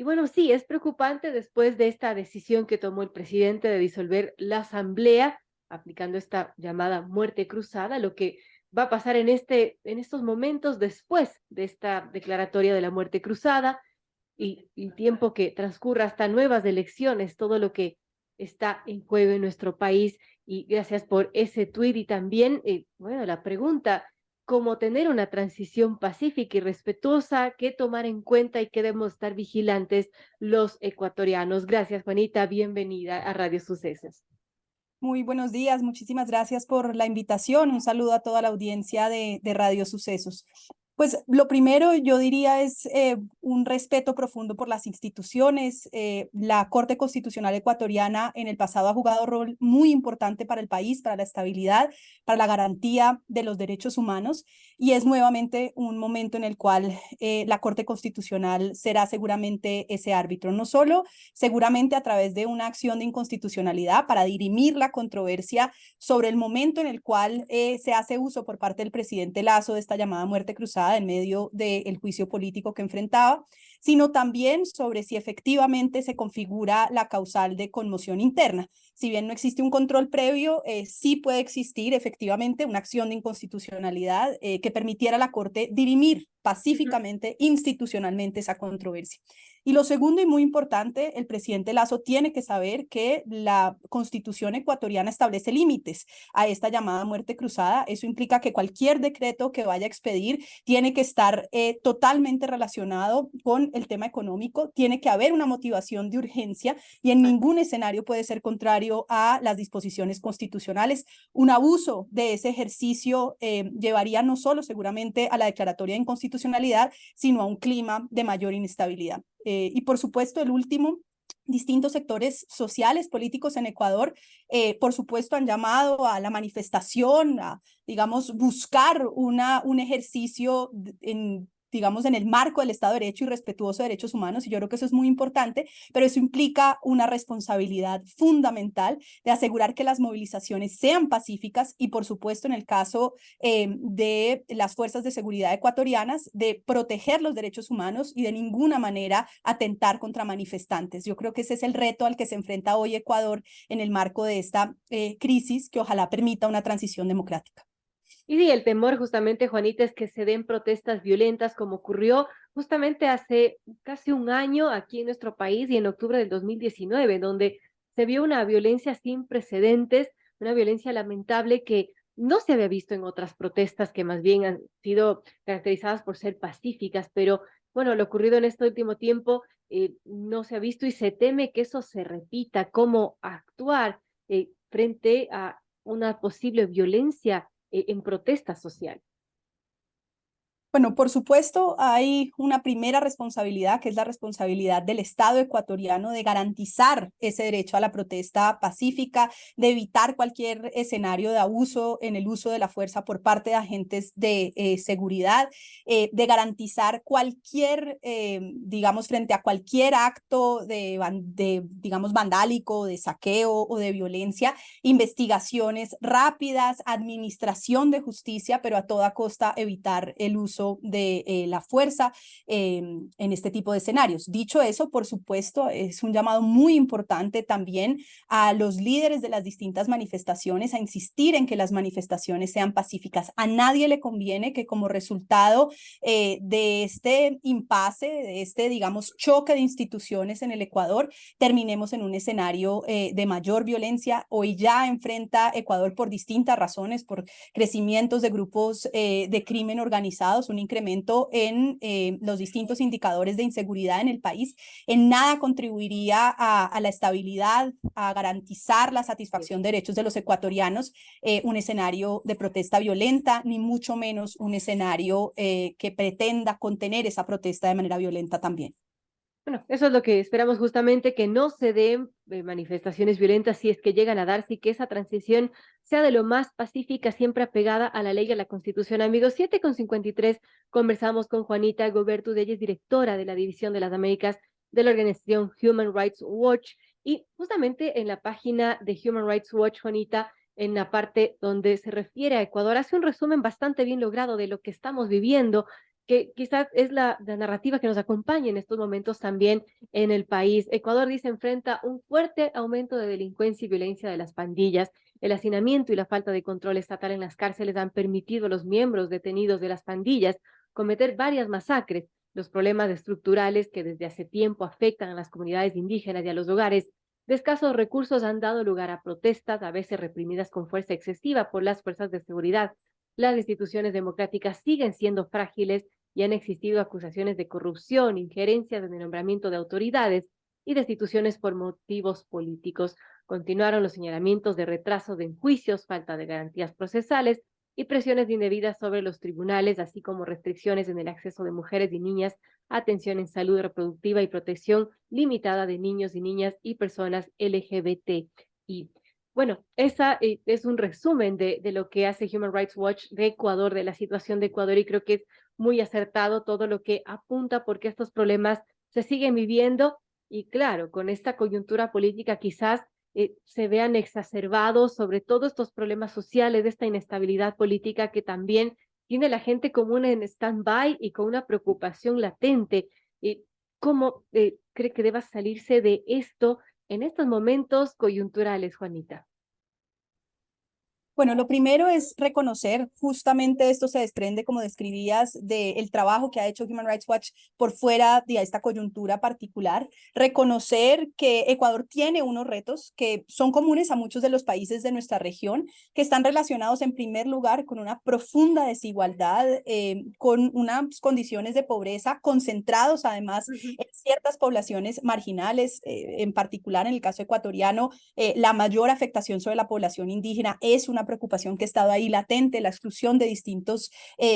Y bueno, sí, es preocupante después de esta decisión que tomó el presidente de disolver la asamblea, aplicando esta llamada muerte cruzada, lo que va a pasar en estos momentos después de esta declaratoria de la muerte cruzada y tiempo que transcurra hasta nuevas elecciones, todo lo que está en juego en nuestro país. Y gracias por ese tuit y también, bueno, la pregunta, ¿cómo tener una transición pacífica y respetuosa? ¿Qué tomar en cuenta y qué debemos estar vigilantes los ecuatorianos? Gracias, Juanita, bienvenida a Radio Sucesos. Muy buenos días, muchísimas gracias por la invitación. Un saludo a toda la audiencia de Radio Sucesos. Pues lo primero yo diría es un respeto profundo por las instituciones. La Corte Constitucional Ecuatoriana en el pasado ha jugado un rol muy importante para el país, para la estabilidad, para la garantía de los derechos humanos y es nuevamente un momento en el cual la Corte Constitucional será seguramente ese árbitro, no solo seguramente a través de una acción de inconstitucionalidad para dirimir la controversia sobre el momento en el cual se hace uso por parte del presidente Lazo de esta llamada muerte cruzada en medio del juicio político que enfrentaba, sino también sobre si efectivamente se configura la causal de conmoción interna. Si bien no existe un control previo, sí puede existir efectivamente una acción de inconstitucionalidad que permitiera a la Corte dirimir pacíficamente, institucionalmente esa controversia. Y lo segundo y muy importante, el presidente Lazo tiene que saber que la Constitución ecuatoriana establece límites a esta llamada muerte cruzada. Eso implica que cualquier decreto que vaya a expedir tiene que estar totalmente relacionado con el tema económico, tiene que haber una motivación de urgencia y en ningún escenario puede ser contrario a las disposiciones constitucionales. Un abuso de ese ejercicio llevaría no solo seguramente a la declaratoria de inconstitucionalidad, sino a un clima de mayor inestabilidad. Y por supuesto, el último, distintos sectores sociales, políticos en Ecuador, por supuesto, han llamado a la manifestación, a, digamos, buscar un ejercicio digamos, en el marco del Estado de Derecho y respetuoso de derechos humanos, y yo creo que eso es muy importante, pero eso implica una responsabilidad fundamental de asegurar que las movilizaciones sean pacíficas y, por supuesto, en el caso de las fuerzas de seguridad ecuatorianas, de proteger los derechos humanos y de ninguna manera atentar contra manifestantes. Yo creo que ese es el reto al que se enfrenta hoy Ecuador en el marco de esta crisis que ojalá permita una transición democrática. Y sí, el temor justamente, Juanita, es que se den protestas violentas como ocurrió justamente hace casi un año aquí en nuestro país y en octubre del 2019, donde se vio una violencia sin precedentes, una violencia lamentable que no se había visto en otras protestas que más bien han sido caracterizadas por ser pacíficas, pero bueno, lo ocurrido en este último tiempo no se ha visto y se teme que eso se repita, cómo actuar frente a una posible violencia en protesta social. Bueno, por supuesto, hay una primera responsabilidad, que es la responsabilidad del Estado ecuatoriano de garantizar ese derecho a la protesta pacífica, de evitar cualquier escenario de abuso en el uso de la fuerza por parte de agentes de seguridad, de garantizar cualquier, digamos, frente a cualquier acto digamos, vandálico, de saqueo o de violencia, investigaciones rápidas, administración de justicia, pero a toda costa evitar el uso de la fuerza en este tipo de escenarios. Dicho eso, por supuesto, es un llamado muy importante también a los líderes de las distintas manifestaciones a insistir en que las manifestaciones sean pacíficas. A nadie le conviene que como resultado de este impasse, de este, digamos, choque de instituciones en el Ecuador, terminemos en un escenario de mayor violencia. Hoy ya enfrenta Ecuador por distintas razones, por crecimientos de grupos de crimen organizados, un incremento en los distintos indicadores de inseguridad en el país. En nada contribuiría a la estabilidad, a garantizar la satisfacción de derechos de los ecuatorianos, un escenario de protesta violenta, ni mucho menos un escenario que pretenda contener esa protesta de manera violenta también. Bueno, eso es lo que esperamos justamente, que no se den manifestaciones violentas si es que llegan a darse y que esa transición sea de lo más pacífica, siempre apegada a la ley y a la Constitución. Amigos, 7:53 conversamos con Juanita Gobertu, ella es directora de la División de las Américas de la organización Human Rights Watch y justamente en la página de Human Rights Watch, Juanita, en la parte donde se refiere a Ecuador, hace un resumen bastante bien logrado de lo que estamos viviendo que quizás es la narrativa que nos acompaña en estos momentos también en el país. Ecuador dice enfrenta un fuerte aumento de delincuencia y violencia de las pandillas. El hacinamiento y la falta de control estatal en las cárceles han permitido a los miembros detenidos de las pandillas cometer varias masacres. Los problemas estructurales que desde hace tiempo afectan a las comunidades indígenas y a los hogares de escasos recursos han dado lugar a protestas, a veces reprimidas con fuerza excesiva por las fuerzas de seguridad. Las instituciones democráticas siguen siendo frágiles y han existido acusaciones de corrupción, injerencias en el nombramiento de autoridades y destituciones por motivos políticos. Continuaron los señalamientos de retrasos en juicios, falta de garantías procesales y presiones indebidas sobre los tribunales, así como restricciones en el acceso de mujeres y niñas a atención en salud reproductiva y protección limitada de niños y niñas y personas LGBT. Y bueno, esa es un resumen de lo que hace Human Rights Watch de Ecuador, de la situación de Ecuador, y creo que es muy acertado todo lo que apunta porque estos problemas se siguen viviendo y claro, con esta coyuntura política quizás se vean exacerbados, sobre todo estos problemas sociales, de esta inestabilidad política que también tiene la gente común en stand-by y con una preocupación latente. ¿Cómo cree que deba salirse de esto en estos momentos coyunturales, Juanita? Bueno, lo primero es reconocer, justamente esto se desprende, como describías, del trabajo que ha hecho Human Rights Watch por fuera de esta coyuntura particular, reconocer que Ecuador tiene unos retos que son comunes a muchos de los países de nuestra región, que están relacionados en primer lugar con una profunda desigualdad, con unas condiciones de pobreza concentrados además en ciertas poblaciones marginales, en particular en el caso ecuatoriano, la mayor afectación sobre la población indígena es una preocupación que ha estado ahí latente, la exclusión de distintos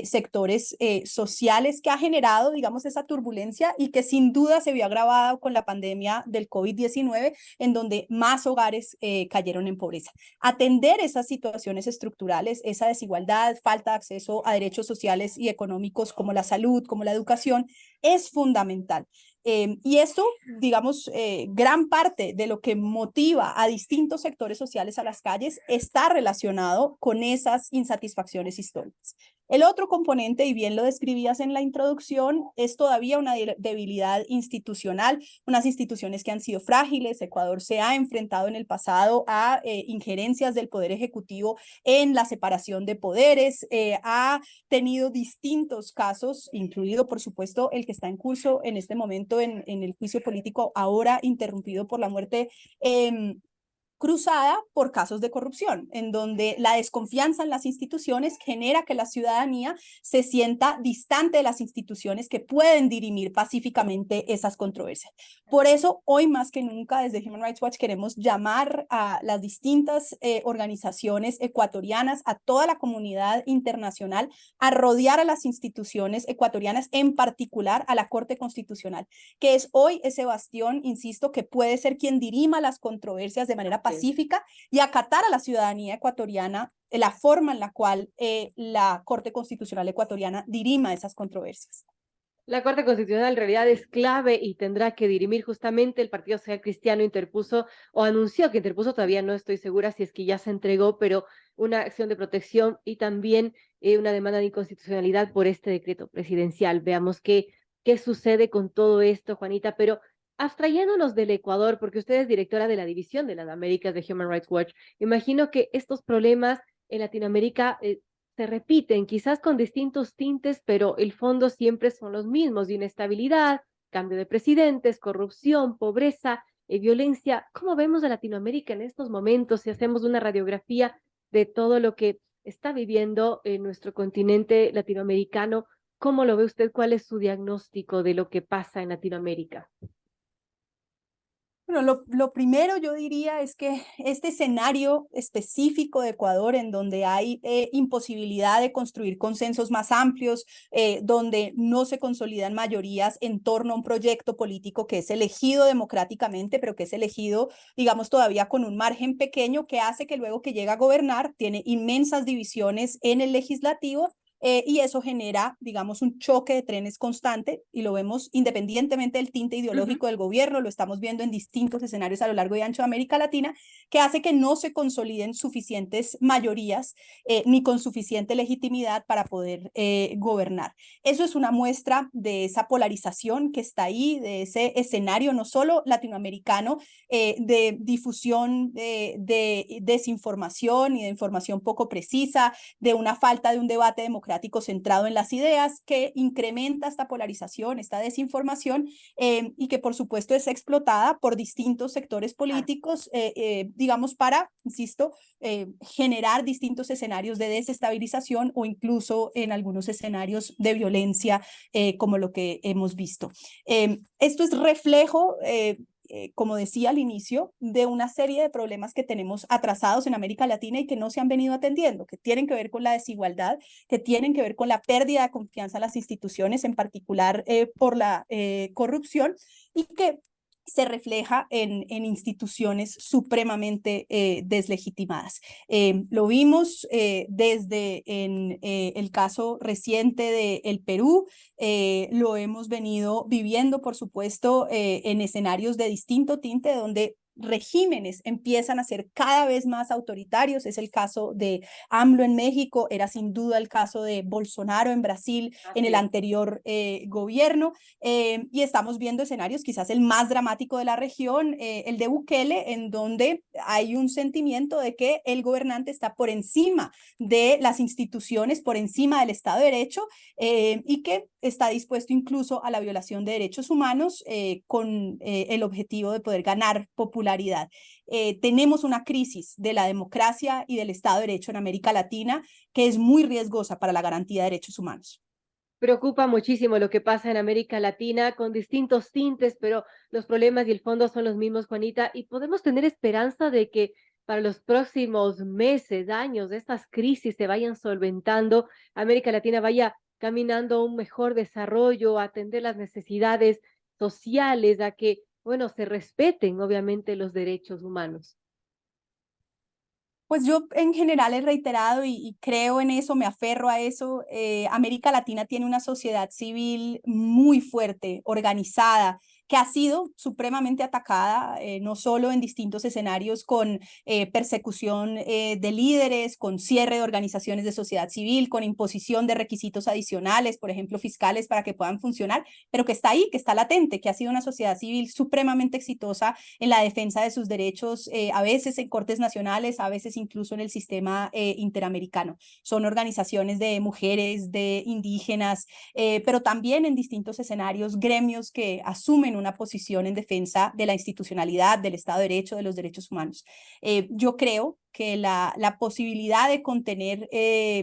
sectores sociales que ha generado, digamos, esa turbulencia y que sin duda se vio agravada con la pandemia del COVID-19, en donde más hogares cayeron en pobreza. Atender esas situaciones estructurales, esa desigualdad, falta de acceso a derechos sociales y económicos como la salud, como la educación, es fundamental. Y esto, digamos, gran parte de lo que motiva a distintos sectores sociales a las calles está relacionado con esas insatisfacciones históricas. El otro componente, y bien lo describías en la introducción, es todavía una debilidad institucional, unas instituciones que han sido frágiles. Ecuador se ha enfrentado en el pasado a injerencias del Poder Ejecutivo en la separación de poderes, ha tenido distintos casos, incluido, por supuesto, el que está en curso en este momento en el juicio político, ahora interrumpido por la muerte cruzada por casos de corrupción, en donde la desconfianza en las instituciones genera que la ciudadanía se sienta distante de las instituciones que pueden dirimir pacíficamente esas controversias. Por eso, hoy más que nunca, desde Human Rights Watch queremos llamar a las distintas organizaciones ecuatorianas, a toda la comunidad internacional, a rodear a las instituciones ecuatorianas, en particular a la Corte Constitucional, que es hoy ese bastión, insisto, que puede ser quien dirima las controversias de manera pacífica y acatar a la ciudadanía ecuatoriana la forma en la cual la Corte Constitucional ecuatoriana dirima esas controversias. La Corte Constitucional en realidad es clave y tendrá que dirimir justamente. El Partido Social Cristiano interpuso o anunció que interpuso, todavía no estoy segura si es que ya se entregó, pero una acción de protección y también una demanda de inconstitucionalidad por este decreto presidencial. Veamos qué sucede con todo esto, Juanita, pero abstrayéndonos del Ecuador, porque usted es directora de la División de las Américas de Human Rights Watch, imagino que estos problemas en Latinoamérica se repiten, quizás con distintos tintes, pero el fondo siempre son los mismos: inestabilidad, cambio de presidentes, corrupción, pobreza, violencia. ¿Cómo vemos a Latinoamérica en estos momentos si hacemos una radiografía de todo lo que está viviendo en nuestro continente latinoamericano? ¿Cómo lo ve usted? ¿Cuál es su diagnóstico de lo que pasa en Latinoamérica? Bueno, lo primero yo diría es que este escenario específico de Ecuador, en donde hay imposibilidad de construir consensos más amplios, donde no se consolidan mayorías en torno a un proyecto político que es elegido democráticamente, pero que es elegido, digamos, todavía con un margen pequeño que hace que luego que llega a gobernar tiene inmensas divisiones en el legislativo y eso genera, digamos, un choque de trenes constante, y lo vemos independientemente del tinte ideológico del gobierno, lo estamos viendo en distintos escenarios a lo largo y ancho de América Latina, que hace que no se consoliden suficientes mayorías ni con suficiente legitimidad para poder gobernar. Eso es una muestra de esa polarización que está ahí, de ese escenario no solo latinoamericano, de difusión de desinformación y de información poco precisa, de una falta de un debate democrático centrado en las ideas, que incrementa esta polarización, esta desinformación, y que por supuesto es explotada por distintos sectores políticos, digamos, para, insisto, generar distintos escenarios de desestabilización o incluso en algunos escenarios de violencia, como lo que hemos visto. Esto es reflejo, como decía al inicio, de una serie de problemas que tenemos atrasados en América Latina y que no se han venido atendiendo, que tienen que ver con la desigualdad, que tienen que ver con la pérdida de confianza en las instituciones, en particular por la corrupción, y que se refleja en instituciones supremamente deslegitimadas. Lo vimos desde el caso reciente de el Perú, lo hemos venido viviendo, por supuesto, en escenarios de distinto tinte, donde regímenes empiezan a ser cada vez más autoritarios. Es el caso de AMLO en México, era sin duda el caso de Bolsonaro en Brasil en el anterior gobierno, y estamos viendo escenarios, quizás el más dramático de la región, el de Bukele, en donde hay un sentimiento de que el gobernante está por encima de las instituciones, por encima del Estado de Derecho, y que está dispuesto incluso a la violación de derechos humanos con el objetivo de poder ganar popularidad. Tenemos una crisis de la democracia y del Estado de Derecho en América Latina que es muy riesgosa para la garantía de derechos humanos. Preocupa muchísimo lo que pasa en América Latina con distintos tintes, pero los problemas y el fondo son los mismos, Juanita, y podemos tener esperanza de que para los próximos meses, años, estas crisis se vayan solventando, América Latina vaya caminando a un mejor desarrollo, a atender las necesidades sociales, a que, bueno, se respeten obviamente los derechos humanos. Pues yo en general he reiterado y creo en eso, me aferro a eso. América Latina tiene una sociedad civil muy fuerte, organizada, que ha sido supremamente atacada, no solo en distintos escenarios con persecución de líderes, con cierre de organizaciones de sociedad civil, con imposición de requisitos adicionales, por ejemplo, fiscales, para que puedan funcionar, pero que está ahí, que está latente, que ha sido una sociedad civil supremamente exitosa en la defensa de sus derechos, a veces en cortes nacionales, a veces incluso en el sistema interamericano. Son organizaciones de mujeres, de indígenas, pero también en distintos escenarios, gremios que asumen una posición en defensa de la institucionalidad, del Estado de Derecho, de los derechos humanos. Yo creo que la posibilidad de contener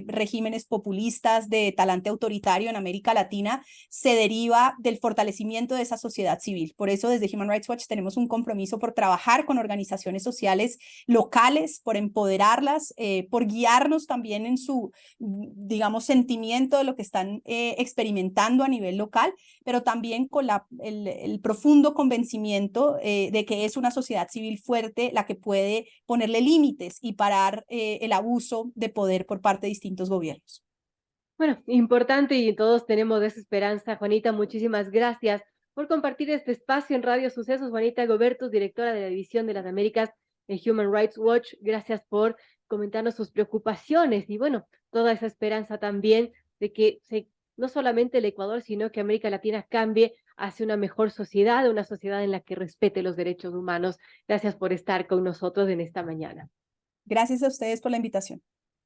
regímenes populistas de talante autoritario en América Latina se deriva del fortalecimiento de esa sociedad civil. Por eso desde Human Rights Watch tenemos un compromiso por trabajar con organizaciones sociales locales, por empoderarlas, por guiarnos también en su, digamos, sentimiento de lo que están experimentando a nivel local, pero también con el profundo convencimiento de que es una sociedad civil fuerte la que puede ponerle límites y parar el abuso de poder por parte de distintos gobiernos. Bueno, importante y todos tenemos esa esperanza. Juanita, muchísimas gracias por compartir este espacio en Radio Sucesos. Juanita Gobertus, directora de la División de las Américas en Human Rights Watch, gracias por comentarnos sus preocupaciones y bueno, toda esa esperanza también de que no solamente el Ecuador, sino que América Latina cambie hacia una mejor sociedad, una sociedad en la que respete los derechos humanos. Gracias por estar con nosotros en esta mañana. Gracias a ustedes por la invitación.